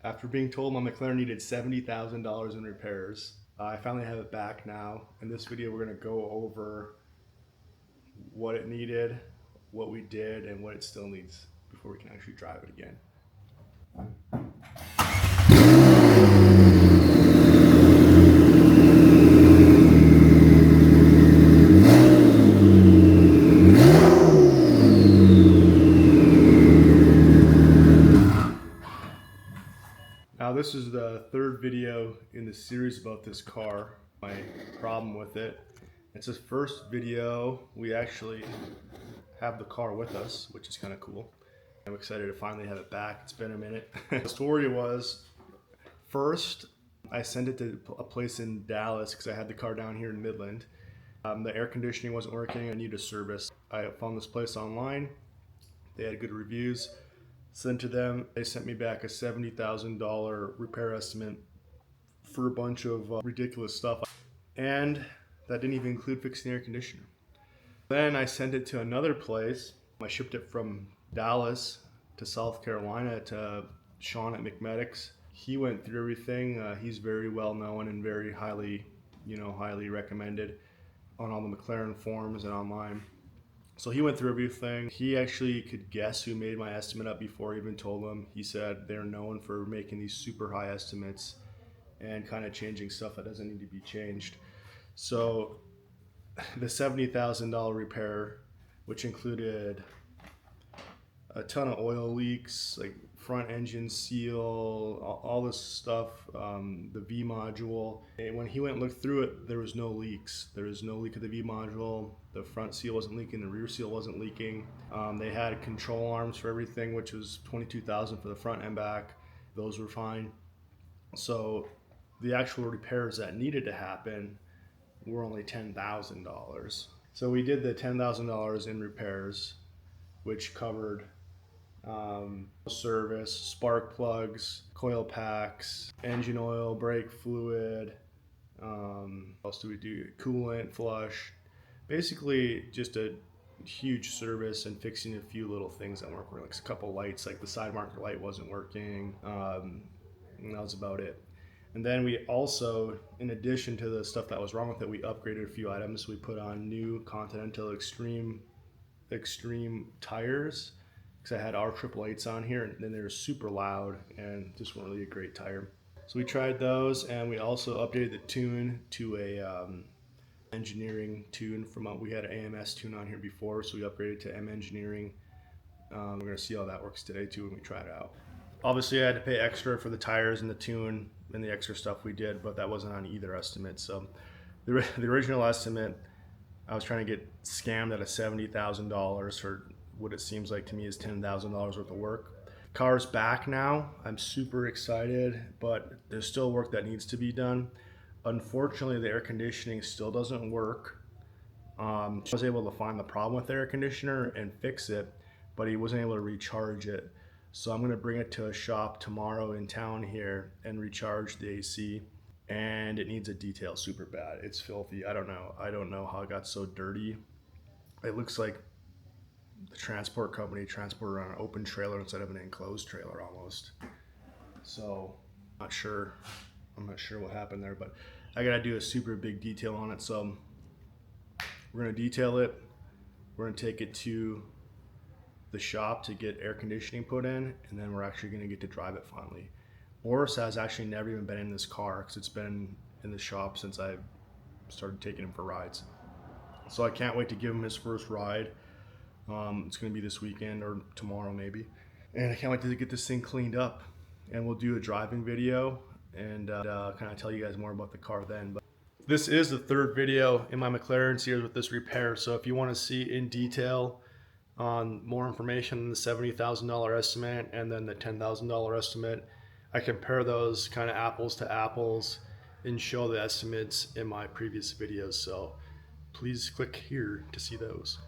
After being told my McLaren needed $70,000 in repairs, I finally have it back now. In this video, we're going to go over what it needed, what we did, and what it still needs before we can actually drive it again. Now this is the third video in the series about this car, my problem with it. It's the first video we actually have the car with us, which is kind of cool. I'm excited to finally have it back. It's been a minute. The story was, first I sent it to a place in Dallas because I had the car down here in Midland. The air conditioning wasn't working, I needed a service. I found this place online. They had good reviews. Sent to them, they sent me back a $70,000 repair estimate for a bunch of ridiculous stuff. And that didn't even include fixing the air conditioner. Then I sent it to another place. I shipped it from Dallas to South Carolina to Sean at McMedics. He went through everything. He's very well known and very highly recommended on all the McLaren forums and online. So he went through everything. He actually could guess who made my estimate up before I even told him. He said they're known for making these super high estimates and kind of changing stuff that doesn't need to be changed. So the $70,000 repair, which included a ton of oil leaks, like front engine seal, all this stuff, the V module. And when he went and looked through it, there was no leaks. There was no leak of the V module. The front seal wasn't leaking, the rear seal wasn't leaking. They had control arms for everything, which was $22,000 for the front and back. Those were fine. So the actual repairs that needed to happen were only $10,000. So we did the $10,000 in repairs, which covered service, spark plugs, coil packs, engine oil, brake fluid, what else do we do? Coolant, flush. Basically just a huge service and fixing a few little things that weren't working, like a couple lights, like the side marker light wasn't working, and that was about it. And then we also, in addition to the stuff that was wrong with it, we upgraded a few items. We put on new Continental Extreme tires, because I had our 888s on here, and then they were super loud and just weren't really a great tire. So we tried those, and we also updated the tune to a engineering tune from we had an AMS tune on here before, so we upgraded to M engineering. We're gonna see how that works today too when we try it out. Obviously I had to pay extra for the tires and the tune and the extra stuff we did, but that wasn't on either estimate. So the original estimate, I was trying to get scammed out of $70,000 for what it seems like to me is $10,000 worth of work. Car's back now. I'm super excited, but there's still work that needs to be done. Unfortunately, the air conditioning still doesn't work. I was able to find the problem with the air conditioner and fix it, but he wasn't able to recharge it. So I'm gonna bring it to a shop tomorrow in town here and recharge the AC. And it needs a detail super bad. It's filthy. I don't know how it got so dirty. It looks like the transport company transported on an open trailer instead of an enclosed trailer almost. So I'm not sure what happened there, but I gotta do a super big detail on it. So we're gonna detail it. We're gonna take it to the shop to get air conditioning put in, and then we're actually gonna get to drive it finally. Boris has actually never even been in this car because it's been in the shop since I started taking him for rides. So I can't wait to give him his first ride. It's gonna be this weekend or tomorrow maybe. And I can't wait to get this thing cleaned up. And we'll do a driving video and kind of tell you guys more about the car then. But this is the third video in my McLaren series with this repair. So if you wanna see in detail on more information on the $70,000 estimate and then the $10,000 estimate, I compare those kind of apples to apples and show the estimates in my previous videos. So please click here to see those.